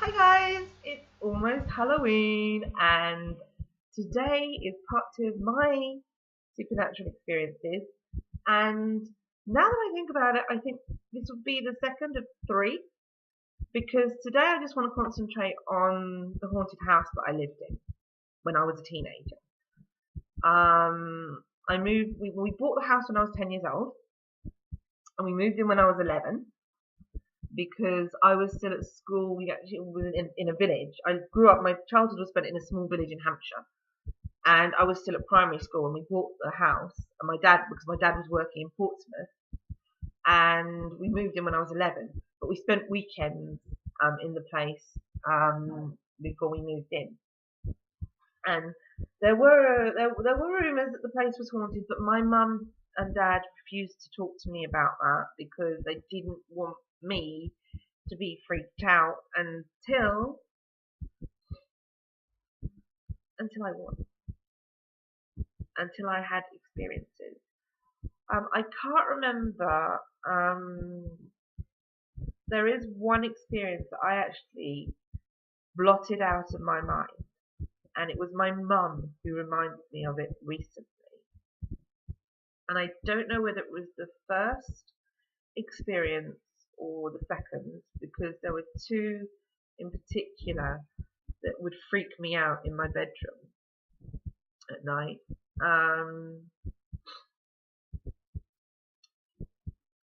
Hi guys, it's almost Halloween and today is part 2 of my supernatural experiences, and now that I think about it, I think this would be the second of three because today I just want to concentrate on the haunted house that I lived in when I was a teenager. We bought the house when I was 10 years old and we moved in when I was 11 because I was still at school. We actually was in a village. I grew up, my childhood was spent in a small village in Hampshire, and I was still at primary school when we bought the house. And because my dad was working in Portsmouth, and we moved in when I was 11. But we spent weekends in the place before we moved in. And there were rumours that the place was haunted, but my mum and dad refused to talk to me about that because they didn't want me to be freaked out until I was until I had experiences. I can't remember. There is one experience that I actually blotted out of my mind, and it was my mum who reminded me of it recently. And I don't know whether it was the first experience or the second, because there were two in particular that would freak me out in my bedroom at night.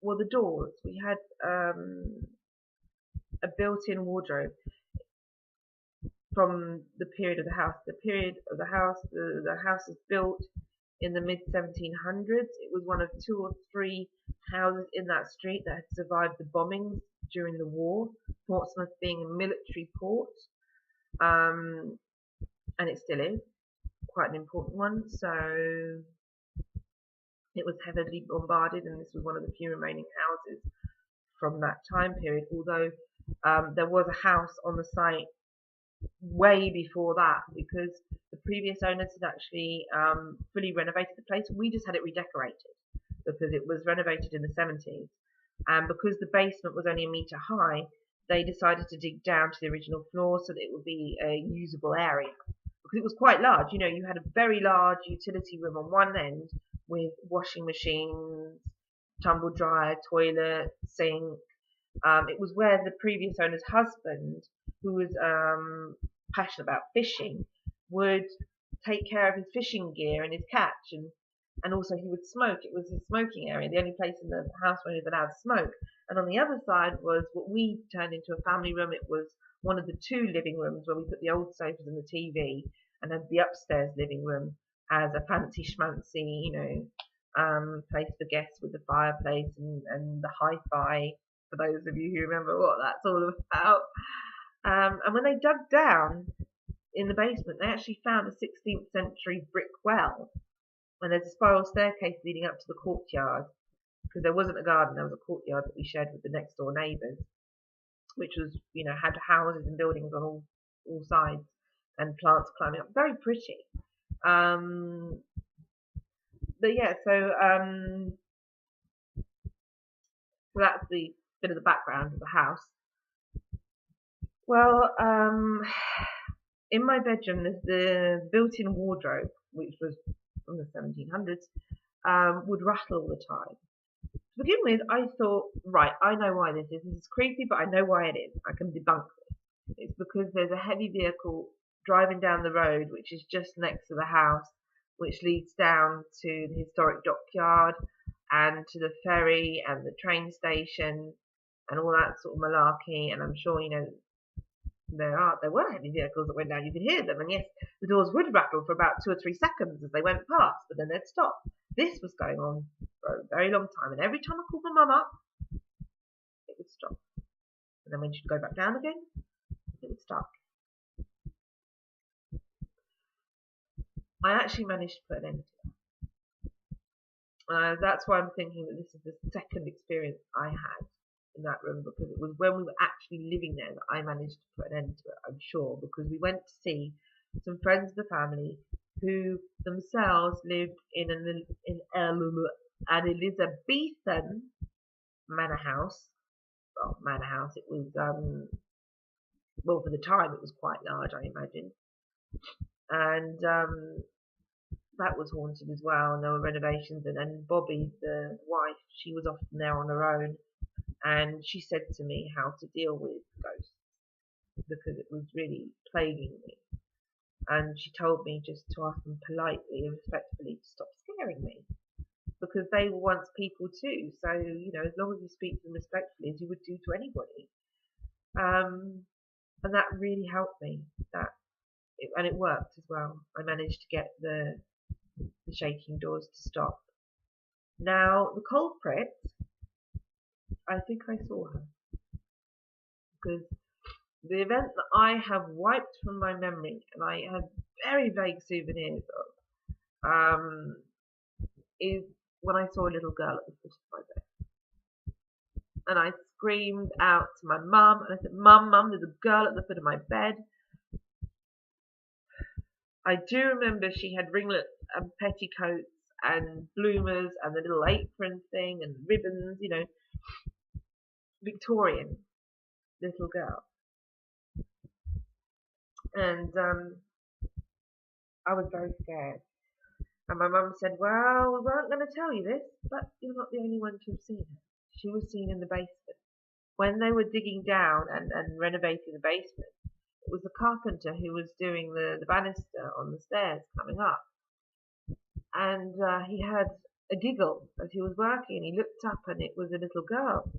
Well, the doors. We had a built-in wardrobe from the period of the house. The house was built in the mid 1700s. It was one of two or three houses in that street that had survived the bombings during the war. Portsmouth being a military port, and it still is quite an important one. So it was heavily bombarded, and this was one of the few remaining houses from that time period. Although there was a house on the site way before that, because the previous owners had actually fully renovated the place. We just had it redecorated because it was renovated in the 70s, and because the basement was only a metre high, they decided to dig down to the original floor so that it would be a usable area, because it was quite large. You had a very large utility room on one end with washing machines, tumble dryer, toilet, sink. It was where the previous owner's husband, who was passionate about fishing, would take care of his fishing gear and his catch, and also he would smoke. It was his smoking area, the only place in the house where he was allowed to smoke. And on the other side was what we turned into a family room. It was one of the two living rooms where we put the old sofas and the TV, and then the upstairs living room as a fancy schmancy, place for guests with the fireplace and the hi-fi, for those of you who remember what that's all about. And when they dug down in the basement, they actually found a 16th century brick well, and there's a spiral staircase leading up to the courtyard, because there wasn't a garden, there was a courtyard that we shared with the next door neighbours, which was, had houses and buildings on all sides and plants climbing up. Very pretty. But yeah, so that's the bit of the background of the house. Well, in my bedroom, there's the built-in wardrobe, which was from the 1700s, would rattle all the time. To begin with, I thought, right, I know why this is. This is creepy, but I know why it is. I can debunk this. It's because there's a heavy vehicle driving down the road, which is just next to the house, which leads down to the historic dockyard and to the ferry and the train station and all that sort of malarkey. And I'm sure, there were heavy vehicles that went down. You could hear them, and yes, the doors would rattle for about 2 or 3 seconds as they went past, but then they'd stop. This was going on for a very long time, and every time I called my mum up, it would stop. And then when she'd go back down again, it would start. I actually managed to put an end to it. That's why I'm thinking that this is the second experience I had in that room, because it was when we were actually living there that I managed to put an end to it, I'm sure, because we went to see some friends of the family who themselves lived in an Elizabethan manor house. Well, manor house, it was Well, for the time it was quite large, I imagine. And that was haunted as well, and there were renovations. And then Bobby, the wife, she was often there on her own, and she said to me how to deal with ghosts because it was really plaguing me. And she told me just to ask them politely and respectfully to stop scaring me because they were once people too. So, as long as you speak to them respectfully as you would do to anybody, and that really helped me. And it worked as well. I managed to get the shaking doors to stop. Now, the culprit, I think I saw her because the event that I have wiped from my memory and I have very vague souvenirs of is when I saw a little girl at the foot of my bed. And I screamed out to my mum and I said, Mum, there's a girl at the foot of my bed. I do remember she had ringlets and petticoats and bloomers and the little apron thing and ribbons, Victorian little girl. And I was very scared. And my mum said, well, we weren't going to tell you this, but you're not the only one to have seen her. She was seen in the basement. When they were digging down and renovating the basement, it was the carpenter who was doing the banister on the stairs coming up. And he had a giggle as he was working. He looked up and it was a little girl,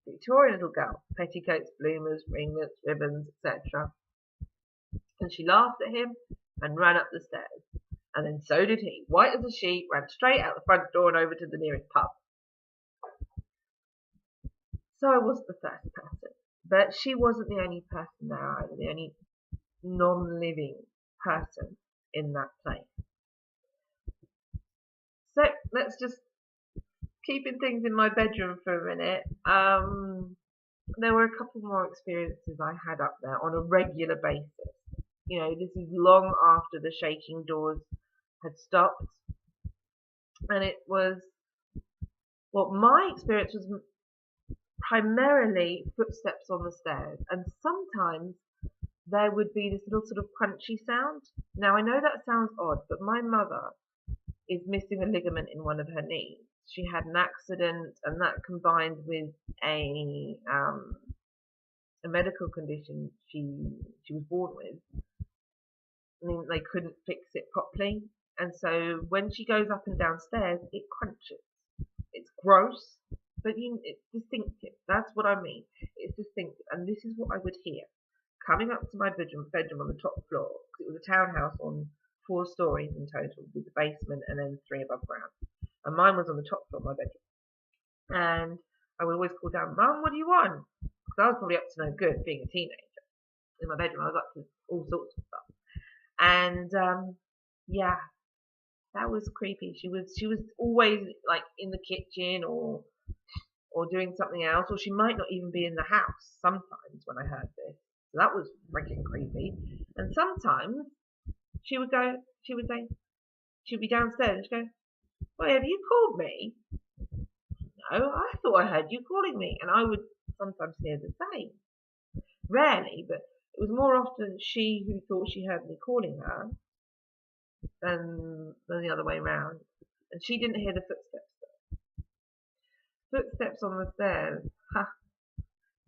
Victorian little girl, petticoats, bloomers, ringlets, ribbons, etc. And she laughed at him and ran up the stairs. And then so did he, white as a sheet, ran straight out the front door and over to the nearest pub. So I wasn't the first person, but she wasn't the only person there either, the only non-living person in that place. So let's just keeping things in my bedroom for a minute. There were a couple more experiences I had up there on a regular basis. This is long after the shaking doors had stopped, and it was, well, my experience was primarily footsteps on the stairs, and sometimes there would be this little sort of crunchy sound. Now I know that sounds odd, but my mother is missing a ligament in one of her knees. She had an accident, and that combined with a medical condition she was born with, I mean, they couldn't fix it properly, and so when she goes up and downstairs, it crunches. It's gross, but it's distinctive. That's what I mean. It's distinctive, and this is what I would hear coming up to my bedroom on the top floor. It was a townhouse on 4 stories in total, with the basement and then 3 above ground. And mine was on the top floor of my bedroom. And I would always call down, Mum, what do you want? Because I was probably up to no good being a teenager. In my bedroom, I was up to all sorts of stuff. And yeah, that was creepy. She was always like in the kitchen or doing something else, or she might not even be in the house sometimes when I heard this. So that was freaking creepy. And sometimes she would say, she'd be downstairs and she'd go, "Wait, have you called me?" No, I thought I heard you calling me. And I would sometimes hear the same. Rarely, but it was more often she who thought she heard me calling her than the other way round. And she didn't hear the footsteps. Footsteps on the stairs. Ha,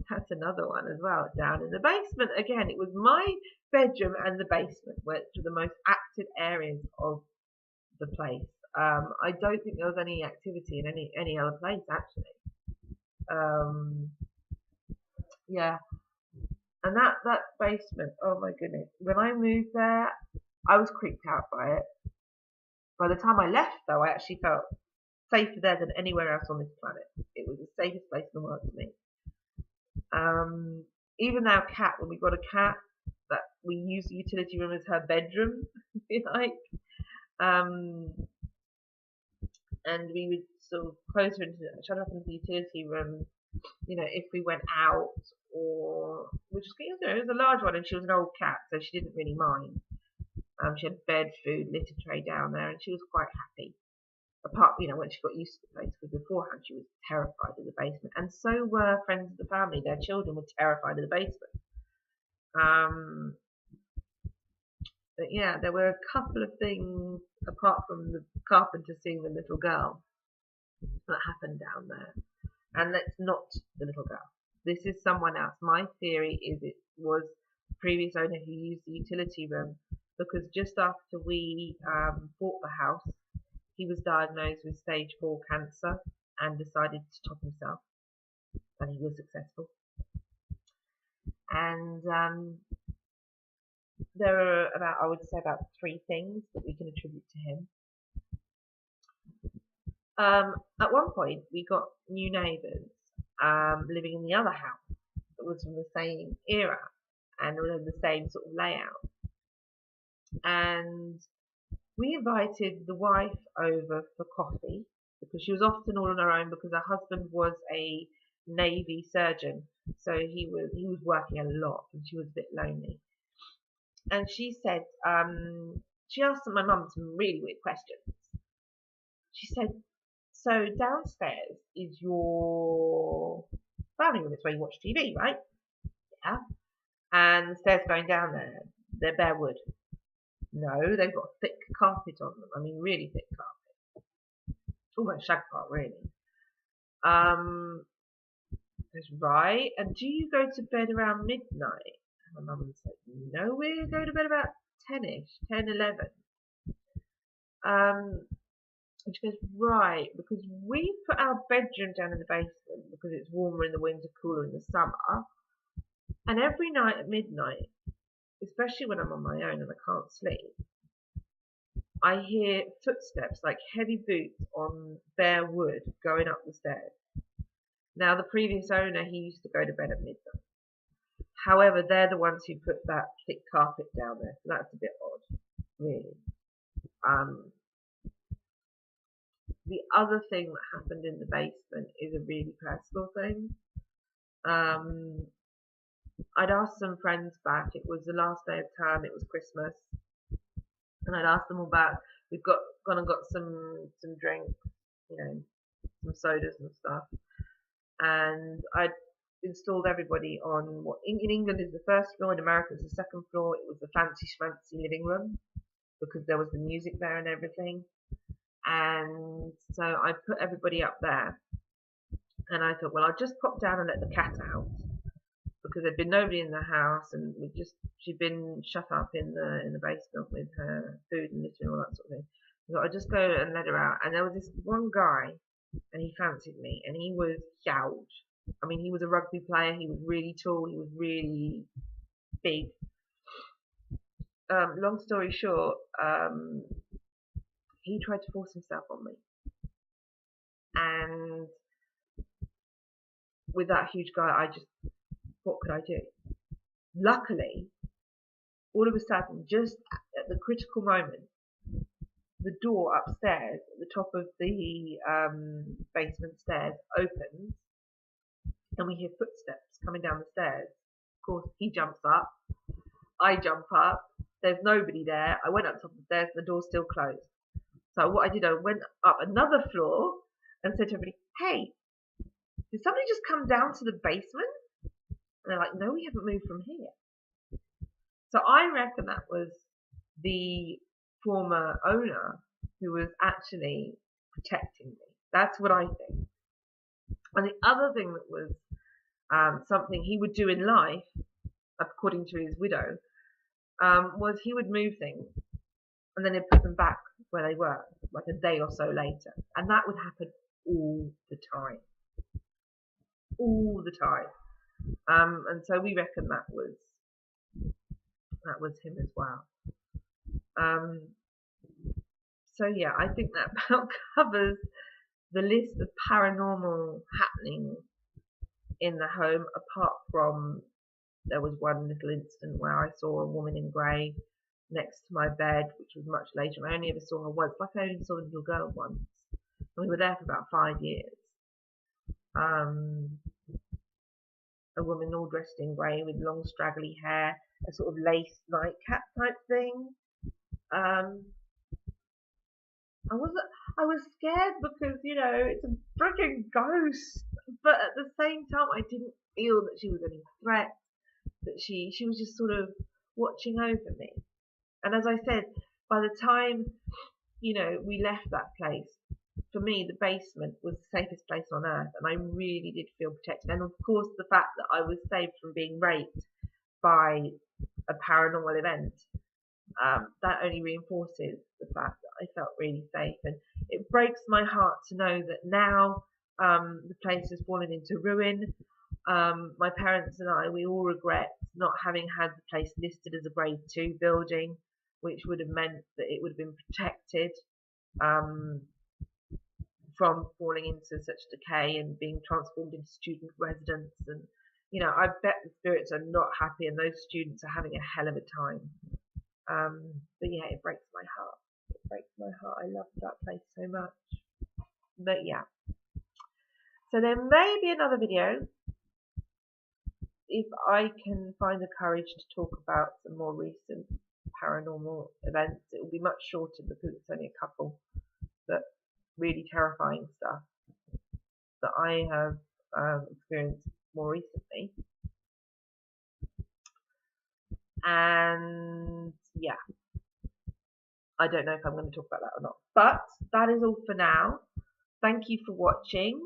that's another one as well. Down in the basement again. It was my bedroom and the basement, which were the most active areas of the place. I don't think there was any activity in any other place actually. Yeah, and that basement. Oh my goodness! When I moved there, I was creeped out by it. By the time I left, though, I actually felt safer there than anywhere else on this planet. It was the safest place in the world to me. Even our cat, when we got a cat, that we used the utility room as her bedroom, if you like. And we would sort of close her shut her up into the utility room, if we went out or, which was, it was a large one, and she was an old cat, so she didn't really mind. She had bed, food, litter tray down there, and she was quite happy. Apart, when she got used to the place, because beforehand she was terrified of the basement, and so were friends of the family. Their children were terrified of the basement. Um, but yeah, there were a couple of things apart from the carpenter seeing the little girl that happened down there. And that's not the little girl. This is someone else. My theory is it was the previous owner who used the utility room because just after we bought the house, he was diagnosed with stage 4 cancer and decided to stop himself. And he was successful. And there are I would say about 3 things that we can attribute to him. At one point, we got new neighbours living in the other house that was from the same era and the same sort of layout. And we invited the wife over for coffee because she was often all on her own because her husband was a Navy surgeon, so he was working a lot and she was a bit lonely. And she said, she asked my mum some really weird questions. She said, so downstairs is your family room, it's where you watch TV, right? Yeah. And the stairs going down there, they're bare wood. No, they've got thick carpet on them. I mean, really thick carpet. Almost shag carpet, really. Goes, right. And do you go to bed around midnight? And my mum said, no, we go to bed about 10ish, 10, 11. And she goes, right, because we put our bedroom down in the basement because it's warmer in the winter, cooler in the summer. And every night at midnight, especially when I'm on my own and I can't sleep, I hear footsteps like heavy boots on bare wood going up the stairs. Now, the previous owner, he used to go to bed at midnight. However, they're the ones who put that thick carpet down there, so that's a bit odd, really. The other thing that happened in the basement is a really personal thing. I'd asked some friends back. It was the last day of term. It was Christmas, and I'd asked them all back. We've gone and got some drinks, you know, some sodas and stuff, and I'd installed everybody on what in England is the first floor. In America is the second floor. It was the fancy schmancy living room because there was the music there and everything. And so I put everybody up there, and I thought, well, I'll just pop down and let the cat out because there'd been nobody in the house, and she'd been shut up in the basement with her food and litter and all that sort of thing. So I'd just go and let her out, and there was this one guy, and he fancied me, and he was huge. I mean, he was a rugby player. He was really tall. He was really big. Long story short, he tried to force himself on me. And with that huge guy, what could I do? Luckily, all of a sudden, just at the critical moment, the door upstairs, at the top of the basement stairs, opens, and we hear footsteps coming down the stairs. Of course, he jumps up, I jump up, there's nobody there. I went up top of the stairs, the door's still closed. So what I did, I went up another floor and said to everybody, hey, did somebody just come down to the basement? And they're like, no, we haven't moved from here. So I reckon that was the former owner who was actually protecting me. That's what I think. And the other thing that was something he would do in life, according to his widow, was he would move things and then he'd put them back where they were, like a day or so later. And that would happen all the time. All the time. And so we reckon that was him as well. So yeah, I think that about covers the list of paranormal happenings in the home, apart from there was one little incident where I saw a woman in grey next to my bed, which was much later. I only ever saw her once, like I only saw the little girl once. And we were there for about 5 years. A woman all dressed in grey with long straggly hair, a sort of lace nightcap type thing. I was scared because, you know, it's a freaking ghost. But at the same time, I didn't feel that she was any threat. that she was just sort of watching over me. And as I said, by the time, we left that place, for me, the basement was the safest place on earth, and I really did feel protected. And of course, the fact that I was saved from being raped by a paranormal event, that only reinforces the fact that I felt really safe. And it breaks my heart to know that now the place has fallen into ruin. My parents and we all regret not having had the place listed as a Grade 2 building, which would have meant that it would have been protected from falling into such decay and being transformed into student residence. And I bet the spirits are not happy, and those students are having a hell of a time. But yeah, it breaks my heart. It breaks my heart. I loved that place so much. But yeah. So there may be another video if I can find the courage to talk about some more recent paranormal events. It will be much shorter because it's only a couple, but really terrifying stuff that I have experienced more recently. And yeah, I don't know if I'm going to talk about that or not, but that is all for now. Thank you for watching.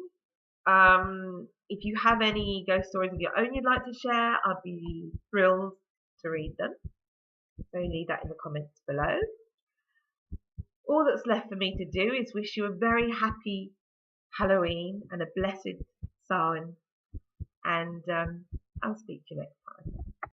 If you have any ghost stories of your own you'd like to share, I'd be thrilled to read them. So leave that in the comments below. All that's left for me to do is wish you a very happy Halloween and a blessed Samhain, and I'll speak to you next time.